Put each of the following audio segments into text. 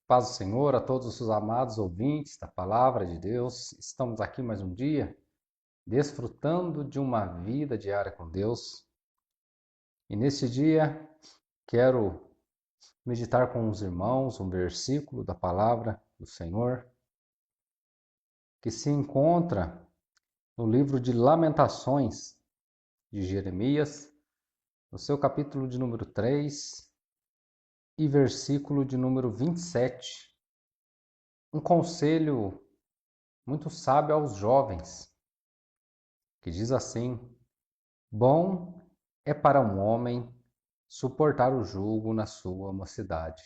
Paz do Senhor a todos os seus amados ouvintes da Palavra de Deus. Estamos aqui mais um dia, desfrutando de uma vida diária com Deus. E neste dia, quero meditar com os irmãos um versículo da Palavra do Senhor, que se encontra no livro de Lamentações de Jeremias, no seu capítulo de número 3 e versículo de número 27. Um conselho muito sábio aos jovens, que diz assim: bom é para um homem suportar o jugo na sua mocidade.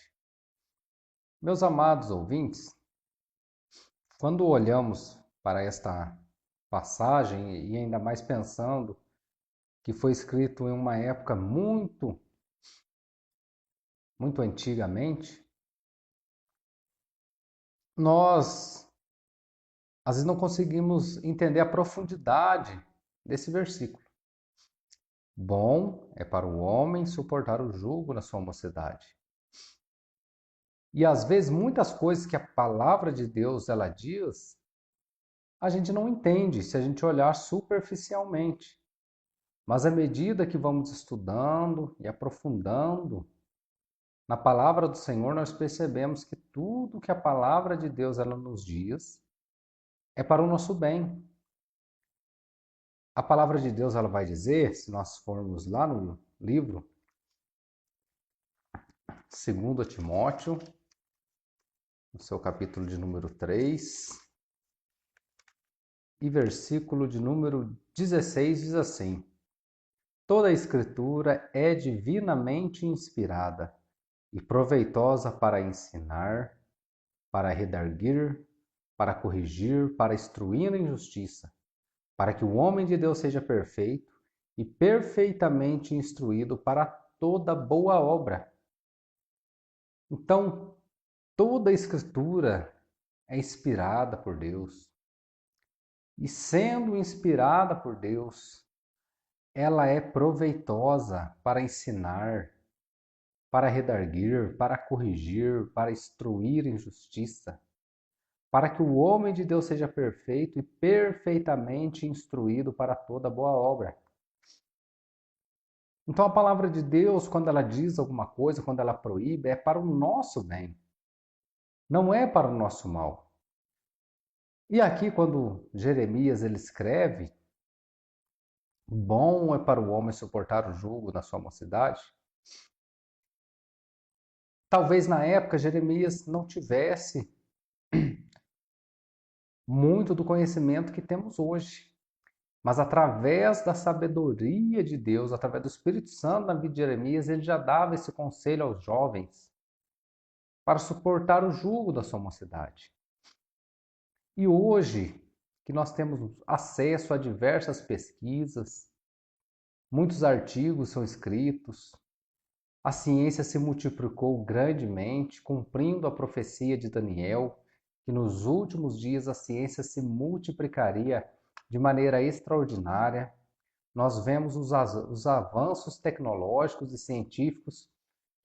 Meus amados ouvintes, quando olhamos para esta passagem, e ainda mais pensando que foi escrito em uma época muito antigamente, nós às vezes não conseguimos entender a profundidade desse versículo. Bom é para o homem suportar o jugo na sua mocidade. E às vezes muitas coisas que a palavra de Deus ela diz, a gente não entende se a gente olhar superficialmente. Mas à medida que vamos estudando e aprofundando na palavra do Senhor, nós percebemos que tudo que a palavra de Deus ela nos diz é para o nosso bem. A palavra de Deus ela vai dizer, se nós formos lá no livro 2 Timóteo, no seu capítulo de número 3 e versículo de número 16, diz assim: toda a Escritura é divinamente inspirada e proveitosa para ensinar, para redarguir, para corrigir, para instruir em justiça, para que o homem de Deus seja perfeito e perfeitamente instruído para toda boa obra. Então, toda a Escritura é inspirada por Deus. E sendo inspirada por Deus, ela é proveitosa para ensinar, para redarguir, para corrigir, para instruir em justiça, para que o homem de Deus seja perfeito e perfeitamente instruído para toda boa obra. Então a palavra de Deus, quando ela diz alguma coisa, quando ela proíbe, é para o nosso bem, não é para o nosso mal. E aqui quando Jeremias ele escreve, bom é para o homem suportar o jugo na sua mocidade, talvez na época Jeremias não tivesse muito do conhecimento que temos hoje. Mas através da sabedoria de Deus, através do Espírito Santo na vida de Jeremias, ele já dava esse conselho aos jovens para suportar o jugo da sua mocidade. E hoje, que nós temos acesso a diversas pesquisas, muitos artigos são escritos, a ciência se multiplicou grandemente, cumprindo a profecia de Daniel, que nos últimos dias a ciência se multiplicaria de maneira extraordinária. Nós vemos os avanços tecnológicos e científicos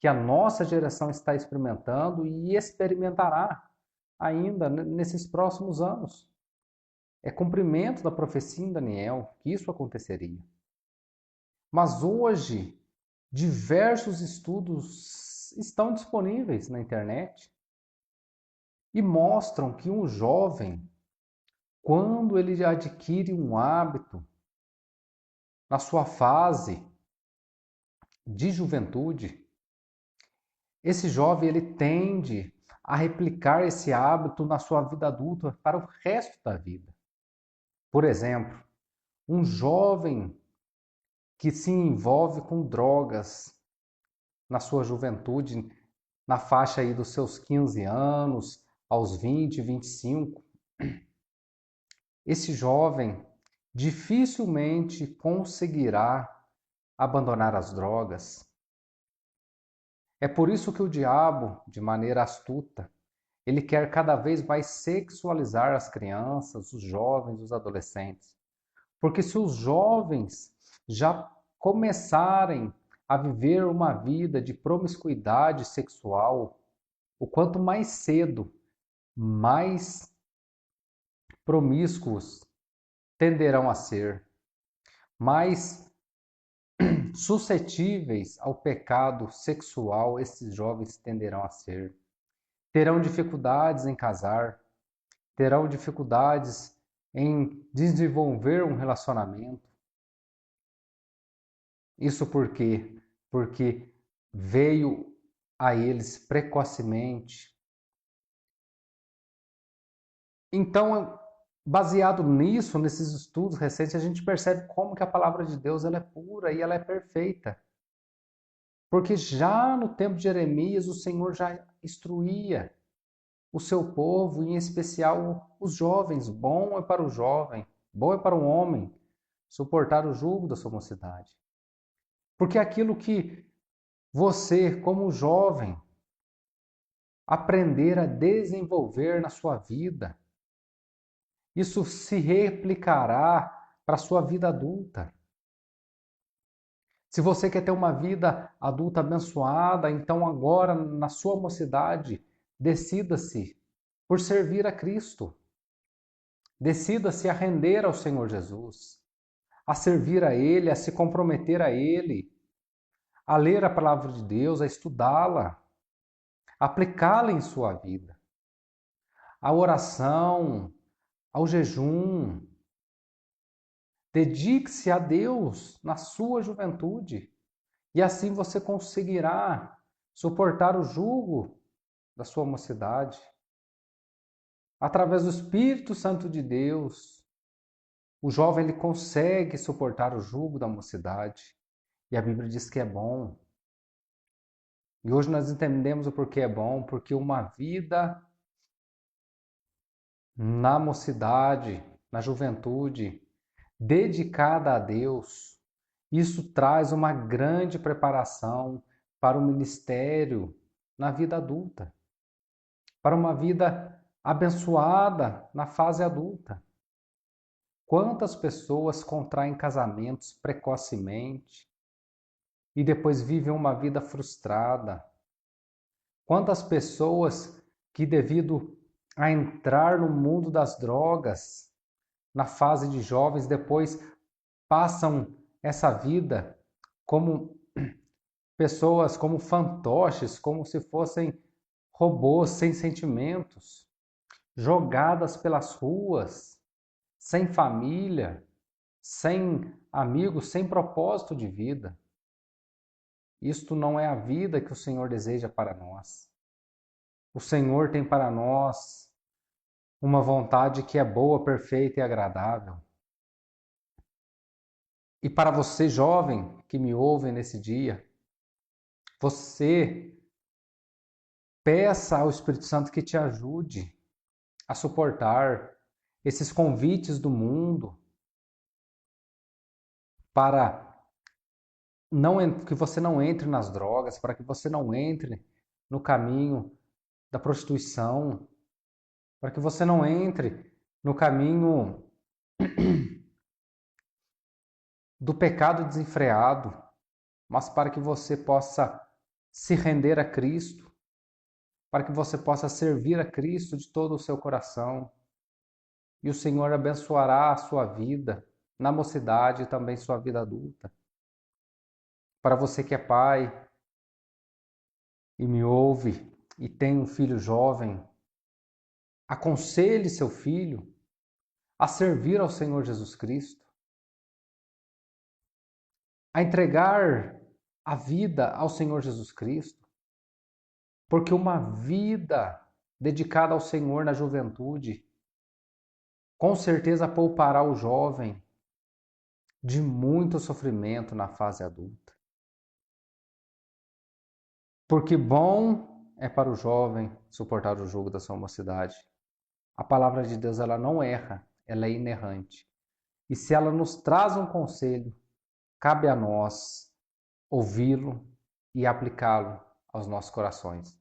que a nossa geração está experimentando e experimentará ainda nesses próximos anos. É cumprimento da profecia em Daniel que isso aconteceria. Mas hoje, diversos estudos estão disponíveis na internet e mostram que um jovem, quando ele adquire um hábito na sua fase de juventude, esse jovem ele tende a replicar esse hábito na sua vida adulta para o resto da vida. Por exemplo, um jovem que se envolve com drogas na sua juventude, na faixa aí dos seus 15 anos, aos 20, 25, esse jovem dificilmente conseguirá abandonar as drogas. É por isso que o diabo, de maneira astuta, ele quer cada vez mais sexualizar as crianças, os jovens, os adolescentes. Porque se os jovens já começarem a viver uma vida de promiscuidade sexual, o quanto mais cedo, mais promíscuos tenderão a ser, mais suscetíveis ao pecado sexual esses jovens tenderão a ser. Terão dificuldades em casar, terão dificuldades em desenvolver um relacionamento. Isso por quê? Porque veio a eles precocemente. Então, baseado nisso, nesses estudos recentes, a gente percebe como que a palavra de Deus ela é pura e ela é perfeita. Porque já no tempo de Jeremias, o Senhor já instruía o seu povo, em especial os jovens. Bom é para o jovem, bom é para o homem suportar o jugo da sua mocidade. Porque aquilo que você, como jovem, aprender a desenvolver na sua vida, isso se replicará para a sua vida adulta. Se você quer ter uma vida adulta abençoada, então agora, na sua mocidade, decida-se por servir a Cristo. Decida-se a render ao Senhor Jesus, a servir a Ele, a se comprometer a Ele, a ler a palavra de Deus, a estudá-la, aplicá-la em sua vida. A oração, ao jejum. Dedique-se a Deus na sua juventude e assim você conseguirá suportar o jugo da sua mocidade. Através do Espírito Santo de Deus, o jovem ele consegue suportar o jugo da mocidade. E a Bíblia diz que é bom. E hoje nós entendemos o porquê é bom, porque uma vida na mocidade, na juventude, dedicada a Deus, isso traz uma grande preparação para o ministério na vida adulta, para uma vida abençoada na fase adulta. Quantas pessoas contraem casamentos precocemente e depois vivem uma vida frustrada? Quantas pessoas que, devido a entrar no mundo das drogas, na fase de jovens, depois passam essa vida como pessoas, como fantoches, como se fossem robôs sem sentimentos, jogadas pelas ruas, sem família, sem amigos, sem propósito de vida. Isto não é a vida que o Senhor deseja para nós. O Senhor tem para nós uma vontade que é boa, perfeita e agradável. E para você, jovem, que me ouve nesse dia, você peça ao Espírito Santo que te ajude a suportar esses convites do mundo para que você não entre nas drogas, para que você não entre no caminho da prostituição, para que você não entre no caminho do pecado desenfreado, mas para que você possa se render a Cristo, para que você possa servir a Cristo de todo o seu coração. E o Senhor abençoará a sua vida na mocidade e também sua vida adulta. Para você que é pai e me ouve e tem um filho jovem, aconselhe seu filho a servir ao Senhor Jesus Cristo, a entregar a vida ao Senhor Jesus Cristo, porque uma vida dedicada ao Senhor na juventude com certeza poupará o jovem de muito sofrimento na fase adulta. Porque bom é para o jovem suportar o jugo da sua mocidade. A palavra de Deus ela não erra, ela é inerrante. E se ela nos traz um conselho, cabe a nós ouvi-lo e aplicá-lo aos nossos corações.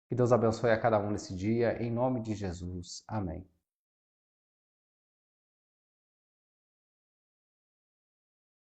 Que Deus abençoe a cada um nesse dia, em nome de Jesus. Amém.